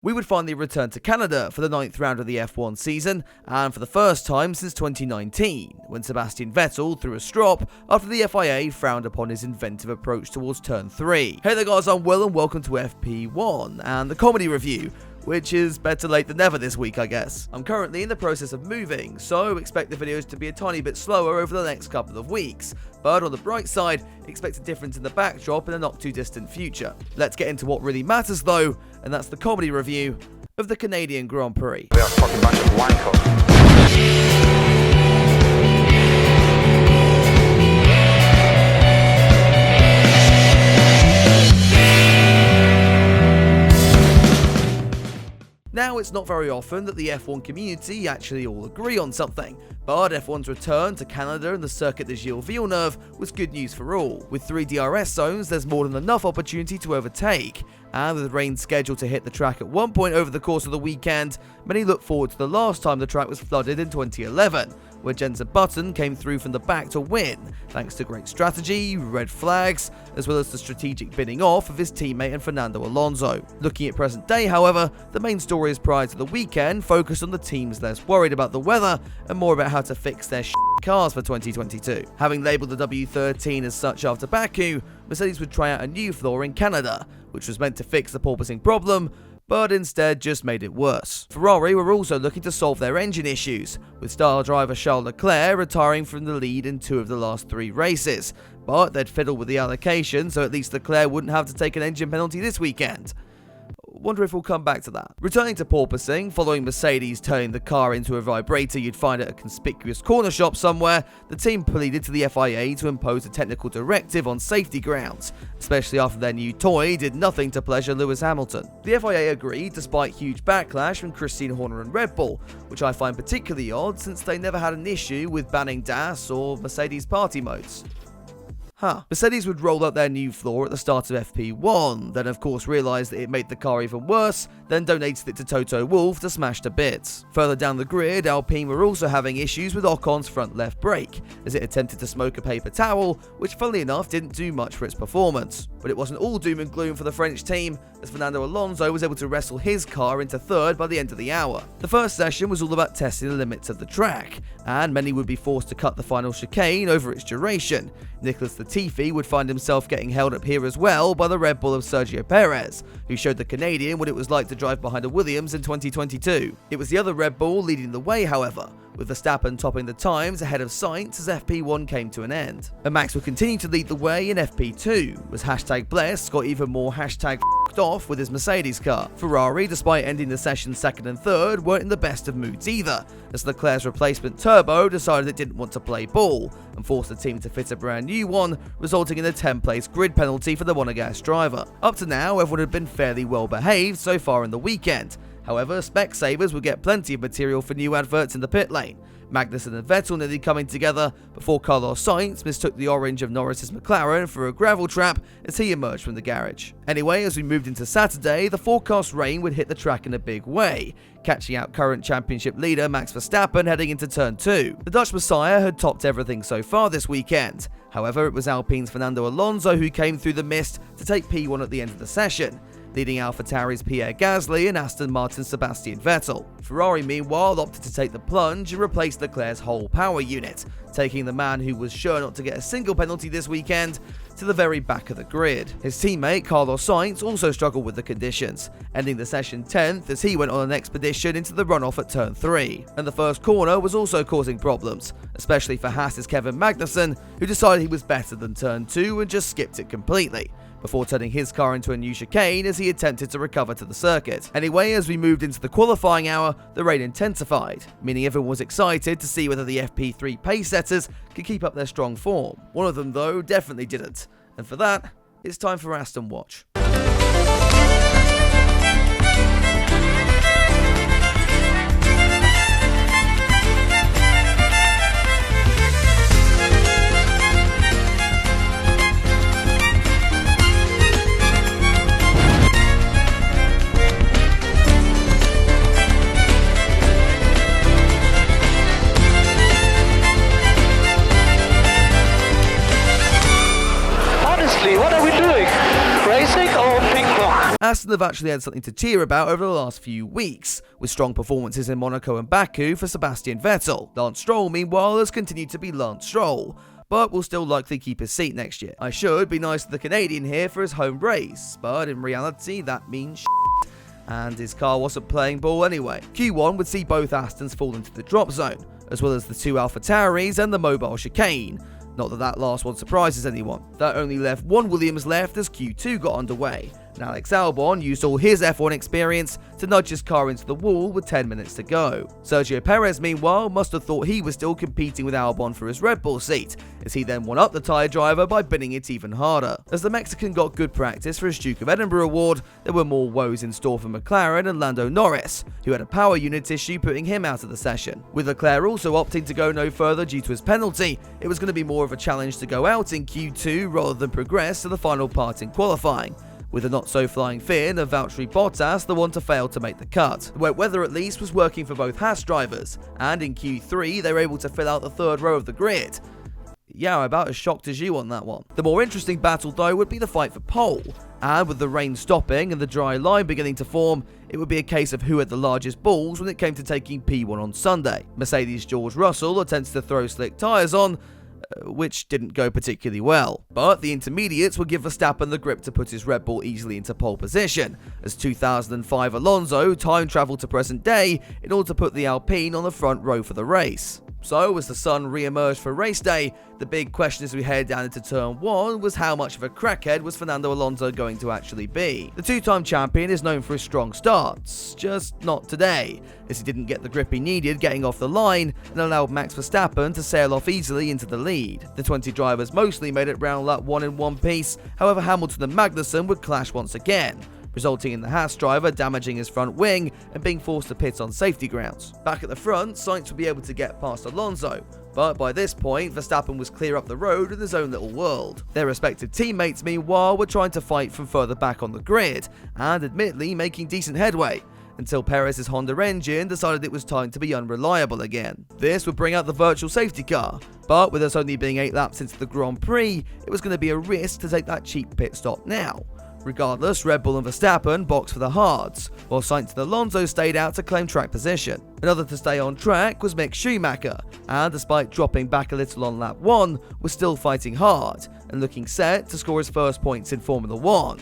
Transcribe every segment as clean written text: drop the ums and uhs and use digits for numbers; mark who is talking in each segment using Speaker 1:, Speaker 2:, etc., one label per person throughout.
Speaker 1: We would finally return to Canada for the 9th round of the F1 season, and for the first time since 2019, when Sebastian Vettel threw a strop after the FIA frowned upon his inventive approach towards Turn 3. Hey there guys, I'm Will and welcome to FP1, and the comedy review, which is better late than never this week, I guess. I'm currently in the process of moving, so expect the videos to be a tiny bit slower over the next couple of weeks. But on the bright side, expect a difference in the backdrop in the not too distant future. Let's get into what really matters though, and that's the comedy review of the Canadian Grand Prix.
Speaker 2: We are a fucking bunch of wankers.
Speaker 1: Now, it's not very often that the F1 community actually all agree on something, but F1's return to Canada and the Circuit de Gilles Villeneuve was good news for all. With 3 DRS zones, there's more than enough opportunity to overtake, and with rain scheduled to hit the track at one point over the course of the weekend, many look forward to the last time the track was flooded in 2011, where Jenson Button came through from the back to win, thanks to great strategy, red flags, as well as the strategic bidding off of his teammate and Fernando Alonso. Looking at present day, however, the main stories prior to the weekend focused on the teams less worried about the weather and more about how to fix their cars for 2022. Having labelled the W13 as such after Baku, Mercedes would try out a new floor in Canada, which was meant to fix the porpoising problem, but instead just made it worse. Ferrari were also looking to solve their engine issues, with star driver Charles Leclerc retiring from the lead in 2 of the last 3 races, but they'd fiddle with the allocation so at least Leclerc wouldn't have to take an engine penalty this weekend. Wonder if we'll come back to that. Returning to porpoising, following Mercedes turning the car into a vibrator you'd find at a conspicuous corner shop somewhere, the team pleaded to the FIA to impose a technical directive on safety grounds, especially after their new toy did nothing to pleasure Lewis Hamilton. The FIA agreed despite huge backlash from Christian Horner and Red Bull, which I find particularly odd since they never had an issue with banning DAS or Mercedes party modes. Mercedes would roll out their new floor at the start of FP1, then of course realised that it made the car even worse, then donated it to Toto Wolff to smash to bits. Further down the grid, Alpine were also having issues with Ocon's front left brake, as it attempted to smoke a paper towel, which funnily enough didn't do much for its performance. But it wasn't all doom and gloom for the French team, as Fernando Alonso was able to wrestle his car into 3rd by the end of the hour. The first session was all about testing the limits of the track, and many would be forced to cut the final chicane over its duration. Nicholas Latifi would find himself getting held up here as well by the Red Bull of Sergio Perez, who showed the Canadian what it was like to drive behind a Williams in 2022. It was the other Red Bull leading the way, however, with Verstappen topping the times ahead of Sainz as FP1 came to an end. And Max would continue to lead the way in FP2, as #Bless got even more #off with his Mercedes car. Ferrari, despite ending the session 2nd and 3rd, weren't in the best of moods either, as Leclerc's replacement Turbo decided it didn't want to play ball, and forced the team to fit a brand new one, resulting in a 10th-place grid penalty for the Monegasque driver. Up to now, everyone had been fairly well behaved so far in the weekend. However, Specsavers would get plenty of material for new adverts in the pit lane, Magnussen and Vettel nearly coming together before Carlos Sainz mistook the orange of Norris's McLaren for a gravel trap as he emerged from the garage. Anyway, as we moved into Saturday, the forecast rain would hit the track in a big way, catching out current championship leader Max Verstappen heading into Turn 2. The Dutch Messiah had topped everything so far this weekend. However, it was Alpine's Fernando Alonso who came through the mist to take P1 at the end of the session, leading AlphaTauri's Pierre Gasly and Aston Martin's Sebastian Vettel. Ferrari, meanwhile, opted to take the plunge and replace Leclerc's whole power unit, taking the man who was sure not to get a single penalty this weekend to the very back of the grid. His teammate Carlos Sainz also struggled with the conditions, ending the session 10th as he went on an expedition into the runoff at Turn 3. And the first corner was also causing problems, especially for Haas's Kevin Magnussen, who decided he was better than Turn 2 and just skipped it completely, before turning his car into a new chicane as he attempted to recover to the circuit. Anyway, as we moved into the qualifying hour, the rain intensified, meaning everyone was excited to see whether the FP3 pace setters could keep up their strong form. One of them, though, definitely didn't, and for that, it's time for Aston Watch.
Speaker 2: What are we doing? Racing?
Speaker 1: Aston have actually had something to cheer about over the last few weeks, with strong performances in Monaco and Baku for Sebastian Vettel. Lance Stroll, meanwhile, has continued to be Lance Stroll, but will still likely keep his seat next year. I should be nice to the Canadian here for his home race, but in reality that means and his car wasn't playing ball anyway. Q1 would see both Astons fall into the drop zone, as well as the two AlphaTauris and the mobile chicane. Not that that last one surprises anyone. That only left one Williams left as Q2 got underway, and Alex Albon used all his F1 experience to nudge his car into the wall with 10 minutes to go. Sergio Perez, meanwhile, must have thought he was still competing with Albon for his Red Bull seat, as he then won up the tyre driver by binning it even harder. As the Mexican got good practice for his Duke of Edinburgh award, there were more woes in store for McLaren and Lando Norris, who had a power unit issue putting him out of the session. With Leclerc also opting to go no further due to his penalty, it was going to be more of a challenge to go out in Q2 rather than progress to the final part in qualifying, with the not-so-flying Finn of Valtteri Bottas the one to fail to make the cut. The wet weather at least was working for both Haas drivers, and in Q3 they were able to fill out the third row of the grid. Yeah, I'm about as shocked as you on that one. The more interesting battle though would be the fight for pole, and with the rain stopping and the dry line beginning to form, it would be a case of who had the largest balls when it came to taking P1 on Sunday. Mercedes' George Russell attempted to throw slick tyres on, which didn't go particularly well. But the intermediates would give Verstappen the grip to put his Red Bull easily into pole position, as 2005 Alonso time-travelled to present day in order to put the Alpine on the front row for the race. So, as the sun re-emerged for race day, the big question as we head down into turn 1 was how much of a crackhead was Fernando Alonso going to actually be. The two-time champion is known for his strong starts, just not today, as he didn't get the grip he needed getting off the line and allowed Max Verstappen to sail off easily into the lead. The 20 drivers mostly made it round lap 1 in one piece, however Hamilton and Magnussen would clash once again, resulting in the Haas driver damaging his front wing and being forced to pit on safety grounds. Back at the front, Sainz would be able to get past Alonso, but by this point, Verstappen was clear up the road in his own little world. Their respective teammates, meanwhile, were trying to fight from further back on the grid, and admittedly making decent headway, until Perez's Honda engine decided it was time to be unreliable again. This would bring out the virtual safety car, but with us only being 8 laps into the Grand Prix, it was going to be a risk to take that cheap pit stop now. Regardless, Red Bull and Verstappen boxed for the hards, while Sainz and Alonso stayed out to claim track position. Another to stay on track was Mick Schumacher, and despite dropping back a little on lap 1, was still fighting hard, and looking set to score his first points in Formula 1.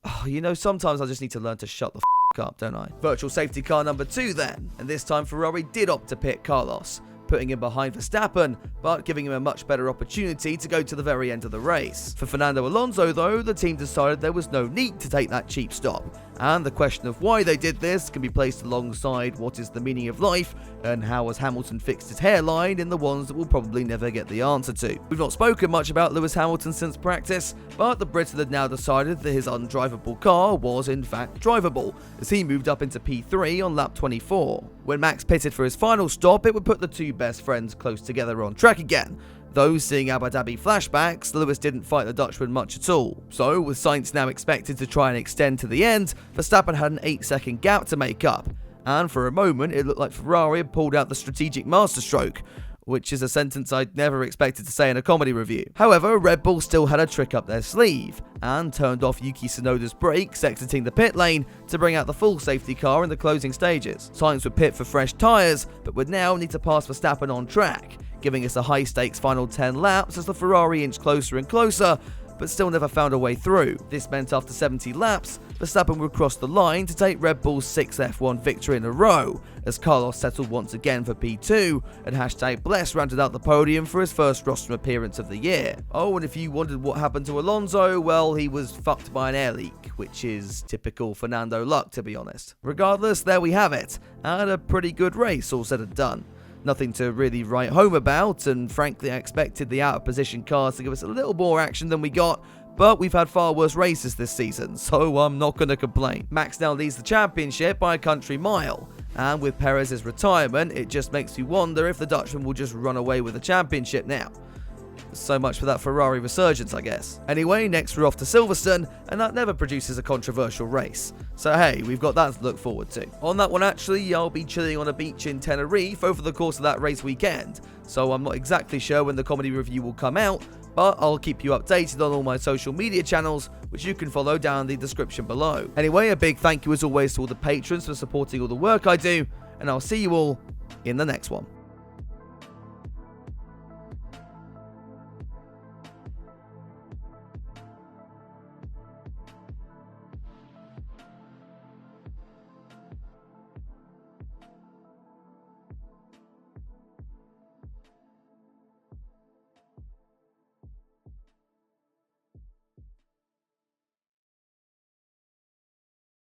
Speaker 1: Oh, you know, sometimes I just need to learn to shut the up, don't I? Virtual safety car number 2 then, and this time Ferrari did opt to pit Carlos, putting him behind Verstappen, but giving him a much better opportunity to go to the very end of the race. For Fernando Alonso though, the team decided there was no need to take that cheap stop, and the question of why they did this can be placed alongside what is the meaning of life, and how has Hamilton fixed his hairline in the ones that we'll probably never get the answer to. We've not spoken much about Lewis Hamilton since practice, but the Briton had now decided that his undrivable car was in fact drivable, as he moved up into P3 on lap 24. When Max pitted for his final stop, it would put the two best friends close together on track again. Though, seeing Abu Dhabi flashbacks, Lewis didn't fight the Dutchman much at all. So, with Sainz now expected to try and extend to the end, Verstappen had an 8-second gap to make up, and for a moment it looked like Ferrari had pulled out the strategic masterstroke, which is a sentence I'd never expected to say in a comedy review. However, Red Bull still had a trick up their sleeve, and turned off Yuki Tsunoda's brakes exiting the pit lane to bring out the full safety car in the closing stages. Sainz would pit for fresh tyres, but would now need to pass Verstappen on track, giving us a high-stakes final 10 laps as the Ferrari inched closer and closer, but still never found a way through. This meant after 70 laps, Verstappen would cross the line to take Red Bull's 6th F1 victory in a row, as Carlos settled once again for P2, and #Bless rounded out the podium for his first rostrum appearance of the year. Oh, and if you wondered what happened to Alonso, well, he was fucked by an air leak, which is typical Fernando luck, to be honest. Regardless, there we have it, and a pretty good race, all said and done. Nothing to really write home about, and frankly I expected the out-of-position cars to give us a little more action than we got, but we've had far worse races this season, so I'm not going to complain. Max now leads the championship by a country mile, and with Perez's retirement, it just makes me wonder if the Dutchman will just run away with the championship now. So much for that Ferrari resurgence, I guess. Anyway, next we're off to Silverstone, and that never produces a controversial race. So hey, we've got that to look forward to. On that one actually, I'll be chilling on a beach in Tenerife over the course of that race weekend, so I'm not exactly sure when the comedy review will come out, but I'll keep you updated on all my social media channels, which you can follow down in the description below. Anyway, a big thank you as always to all the patrons for supporting all the work I do, and I'll see you all in the next one.